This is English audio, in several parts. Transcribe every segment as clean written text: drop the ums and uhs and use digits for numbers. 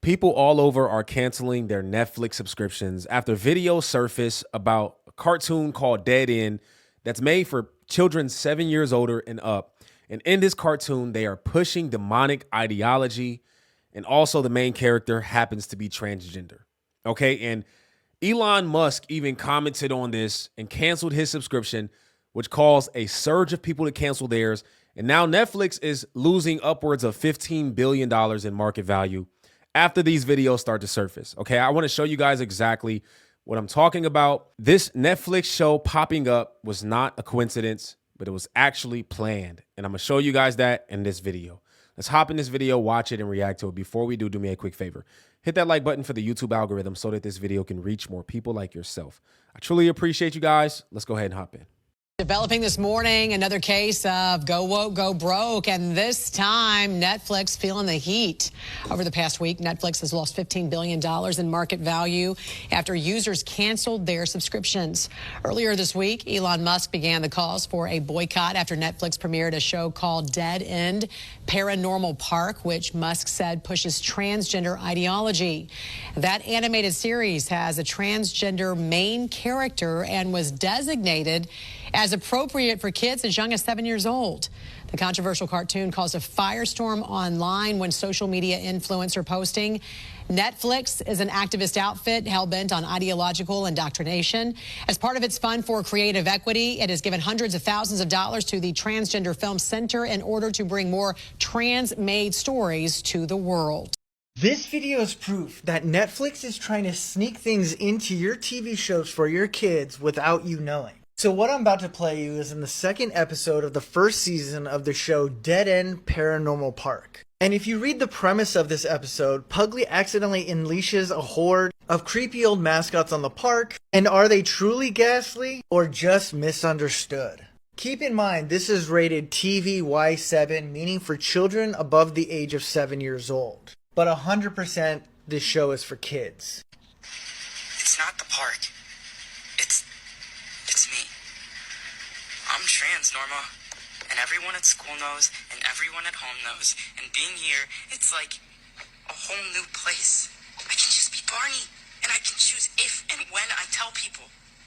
People all over are canceling their Netflix subscriptions after videos surface about a cartoon called Dead End that's made for children 7 years older and up. And in this cartoon, they are pushing demonic ideology. And also the main character happens to be transgender. Okay. And Elon Musk even commented on this and canceled his subscription, which caused a surge of people to cancel theirs. And now Netflix is losing upwards of $15 billion in market value after these videos start to surface. Okay, I want to show you guys exactly what I'm talking about. This Netflix show popping up was not a coincidence, but it was actually planned. And I'm going to show you guys that in this video. Let's hop in this video, watch it, and react to it. Before we do me a quick favor. Hit that like button for the YouTube algorithm so that this video can reach more people like yourself. I truly appreciate you guys. Let's go ahead and hop in. Developing this morning, another case of go woke, go broke, and this time Netflix feeling the heat. Over the past week, Netflix has lost $15 billion in market value after users canceled their subscriptions. Earlier this week, Elon Musk began the calls for a boycott after Netflix premiered a show called Dead End Paranormal Park, which Musk said pushes transgender ideology. That animated series has a transgender main character and was designated as appropriate for kids as young as 7 years old. The controversial cartoon caused a firestorm online when social media influencer posting. Netflix is an activist outfit hell-bent on ideological indoctrination. As part of its fund for creative equity, it has given hundreds of thousands of dollars to the Transgender Film Center in order to bring more trans-made stories to the world. This video is proof that Netflix is trying to sneak things into your TV shows for your kids without you knowing. So what I'm about to play you is in the second episode of the first season of the show Dead End Paranormal Park. And if you read the premise of this episode, Pugly accidentally unleashes a horde of creepy old mascots on the park. And are they truly ghastly or just misunderstood? Keep in mind, this is rated TVY7, meaning for children above the age of 7 years old. But 100% this show is for kids. It's not the park. It's me. I'm trans, Norma. And everyone at school knows, and everyone at home knows. And being here, it's like a whole new place. I can just be Barney, and I can choose if and when I tell people.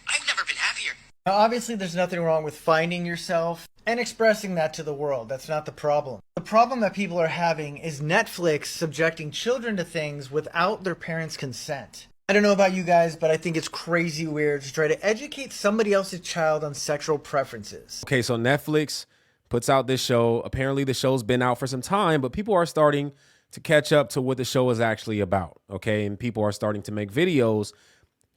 I've never been happier. Now, obviously, there's nothing wrong with finding yourself and expressing that to the world. That's not the problem. The problem that people are having is Netflix subjecting children to things without their parents' consent. I don't know about you guys, but I think it's crazy weird to try to educate somebody else's child on sexual preferences. Okay, so Netflix puts out this show. Apparently the show's been out for some time, but people are starting to catch up to what the show is actually about. Okay, and people are starting to make videos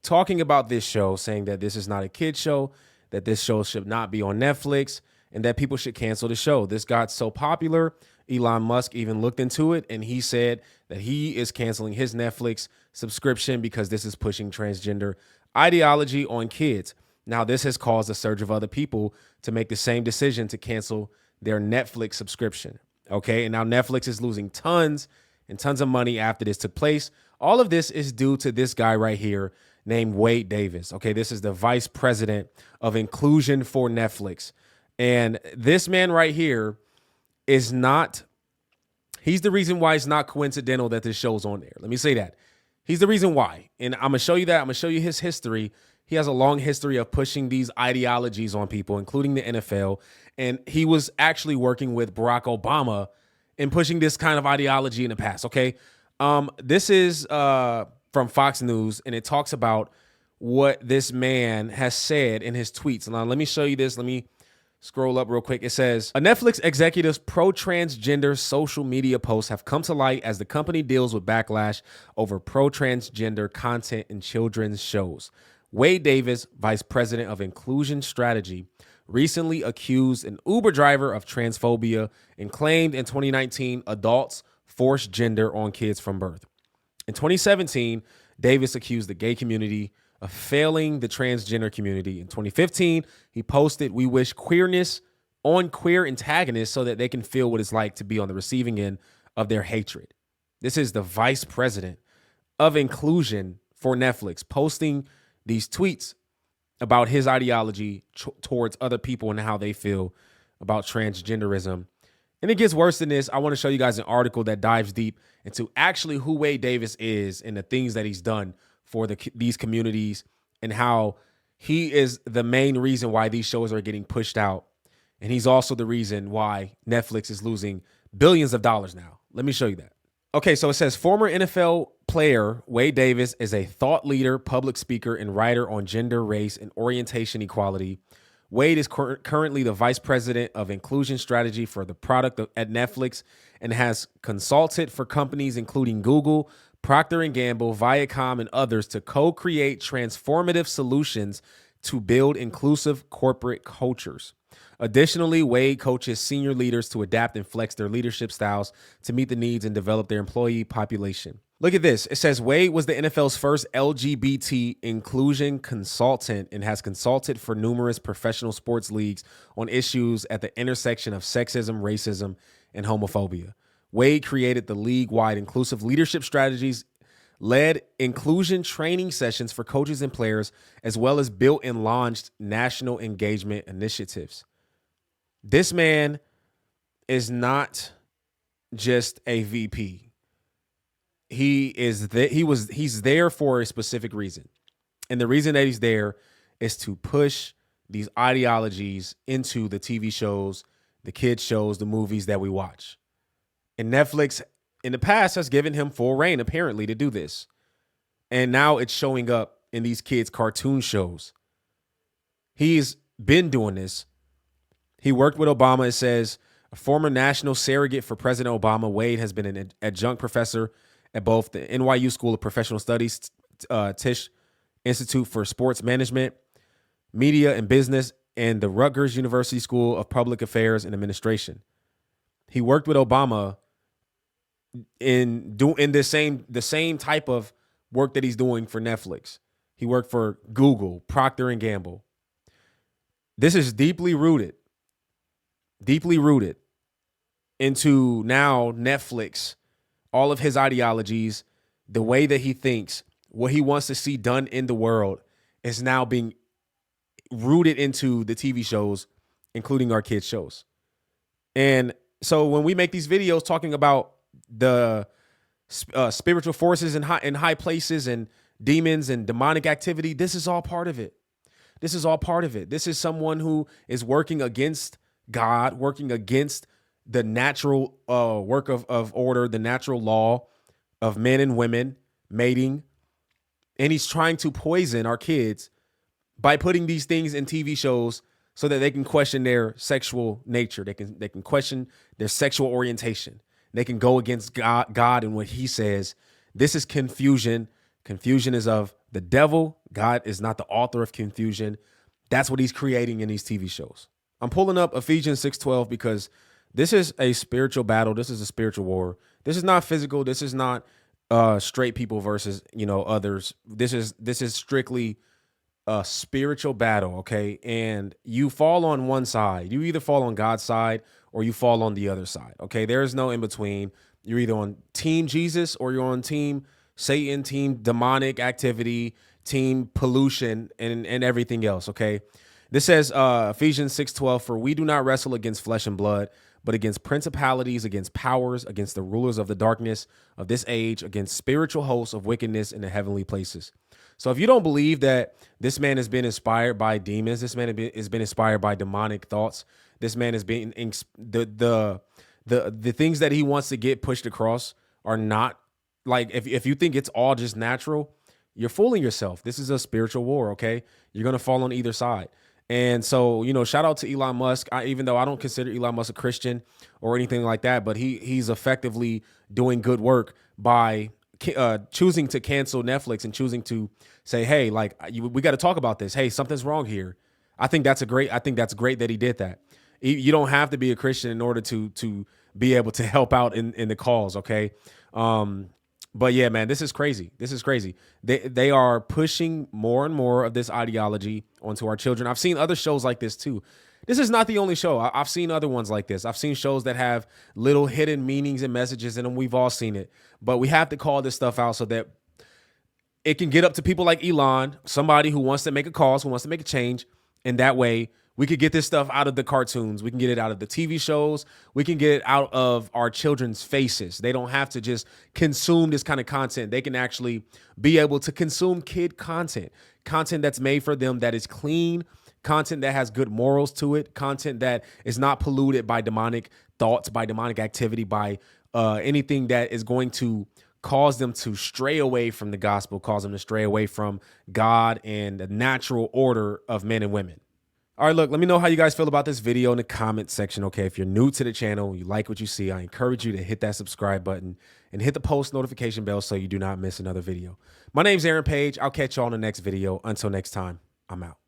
talking about this show, saying that this is not a kid show, that this show should not be on Netflix, and that people should cancel the show. This got so popular, Elon Musk even looked into it, and he said that he is canceling his Netflix subscription because this is pushing transgender ideology on kids. Now, this has caused a surge of other people to make the same decision to cancel their Netflix subscription. Okay, and now Netflix is losing tons and tons of money after this took place. All of this is due to this guy right here named Wade Davis. Okay, this is the vice president of inclusion for Netflix. And this man right here is not, he's the reason why it's not coincidental that this show's on there. Let me say that. He's the reason why. And I'm going to show you that. I'm going to show you his history. He has a long history of pushing these ideologies on people, including the NFL. And he was actually working with Barack Obama in pushing this kind of ideology in the past. Okay. This is from Fox News, and it talks about what this man has said in his tweets. Now, let me show you this. Let me scroll up real quick. It says, a Netflix executive's pro-transgender social media posts have come to light as the company deals with backlash over pro-transgender content in children's shows. Wade Davis, vice president of inclusion strategy, recently accused an Uber driver of transphobia and claimed in 2019 adults forced gender on kids from birth. In 2017, Davis accused the gay community of failing the transgender community. In 2015, he posted, "We wish queerness on queer antagonists so that they can feel what it's like to be on the receiving end of their hatred." This is the vice president of inclusion for Netflix posting these tweets about his ideology towards other people and how they feel about transgenderism And it gets worse than this. I want to show you guys an article that dives deep into actually who Wade Davis is and the things that he's done for these communities and how he is the main reason why these shows are getting pushed out. And he's also the reason why Netflix is losing billions of dollars now. Let me show you that. Okay, so it says former NFL player Wade Davis is a thought leader, public speaker, and writer on gender, race, and orientation equality. Wade is currently the vice president of inclusion strategy for the product at Netflix and has consulted for companies including Google, Procter & Gamble, Viacom, and others to co-create transformative solutions to build inclusive corporate cultures. Additionally, Wade coaches senior leaders to adapt and flex their leadership styles to meet the needs and develop their employee population. Look at this. It says Wade was the NFL's first LGBT inclusion consultant and has consulted for numerous professional sports leagues on issues at the intersection of sexism, racism, and homophobia. Wade created the league-wide inclusive leadership strategies, led inclusion training sessions for coaches and players, as well as built and launched national engagement initiatives. This man is not just a VP. He's there for a specific reason. And the reason that he's there is to push these ideologies into the TV shows, the kids shows, the movies that we watch. And Netflix in the past has given him full reign, apparently, to do this. And now it's showing up in these kids' cartoon shows. He's been doing this. He worked with Obama. It says a former national surrogate for President Obama, Wade has been an adjunct professor at both the NYU School of Professional Studies, Tisch Institute for Sports Management, Media and Business, and the Rutgers University School of Public Affairs and Administration. He worked with Obama in the same type of work that he's doing for Netflix. He worked for Google, Procter & Gamble. This is deeply rooted into now Netflix, all of his ideologies, the way that he thinks, what he wants to see done in the world is now being rooted into the TV shows, including our kids' shows. And so when we make these videos talking about the spiritual forces in high places and demons and demonic activity, this is all part of it. This is all part of it. This is someone who is working against God, working against the natural work of order, the natural law of men and women mating. And he's trying to poison our kids by putting these things in TV shows so that they can question their sexual nature. They can question their sexual orientation. They can go against God and what he says. This is confusion. Confusion is of the devil. God is not the author of confusion. That's what he's creating in these TV shows. I'm pulling up Ephesians 6:12 because this is a spiritual battle. This is a spiritual war. This is not physical. This is not straight people versus, others. This is strictly a spiritual battle, okay? And you fall on one side. You either fall on God's side or you fall on the other side, okay? There is no in between. You're either on Team Jesus or you're on Team Satan, Team demonic activity, Team pollution, and everything else, okay? This says Ephesians 6:12, for we do not wrestle against flesh and blood, but against principalities, against powers, against the rulers of the darkness of this age, against spiritual hosts of wickedness in the heavenly places. So if you don't believe that this man has been inspired by demons, this man has been inspired by demonic thoughts, this man has been the things that he wants to get pushed across are not like, if you think it's all just natural, you're fooling yourself. This is a spiritual war, okay? You're going to fall on either side. And so, shout out to Elon Musk. Even though I don't consider Elon Musk a Christian or anything like that, but he's effectively doing good work by choosing to cancel Netflix and choosing to say, hey, we got to talk about this. Hey, something's wrong here. I think that's great that he did that. You don't have to be a Christian in order to be able to help out in the cause. Okay. But yeah, man, this is crazy. This is crazy. They are pushing more and more of this ideology onto our children. I've seen other shows like this too. This is not the only show. I've seen other ones like this. I've seen shows that have little hidden meanings and messages in them. We've all seen it. But we have to call this stuff out so that it can get up to people like Elon, somebody who wants to make a cause, who wants to make a change. And that way We could get this stuff out of the cartoons. We can get it out of the TV shows. We can get it out of our children's faces. They don't have to just consume this kind of content. They can actually be able to consume kid content, content that's made for them, that is clean, content that has good morals to it, content that is not polluted by demonic thoughts, by demonic activity, by anything that is going to cause them to stray away from the gospel, cause them to stray away from God and the natural order of men and women. All right, look, let me know how you guys feel about this video in the comment section, okay? If you're new to the channel, you like what you see, I encourage you to hit that subscribe button and hit the post notification bell so you do not miss another video. My name's Aaron Page. I'll catch you all in the next video. Until next time, I'm out.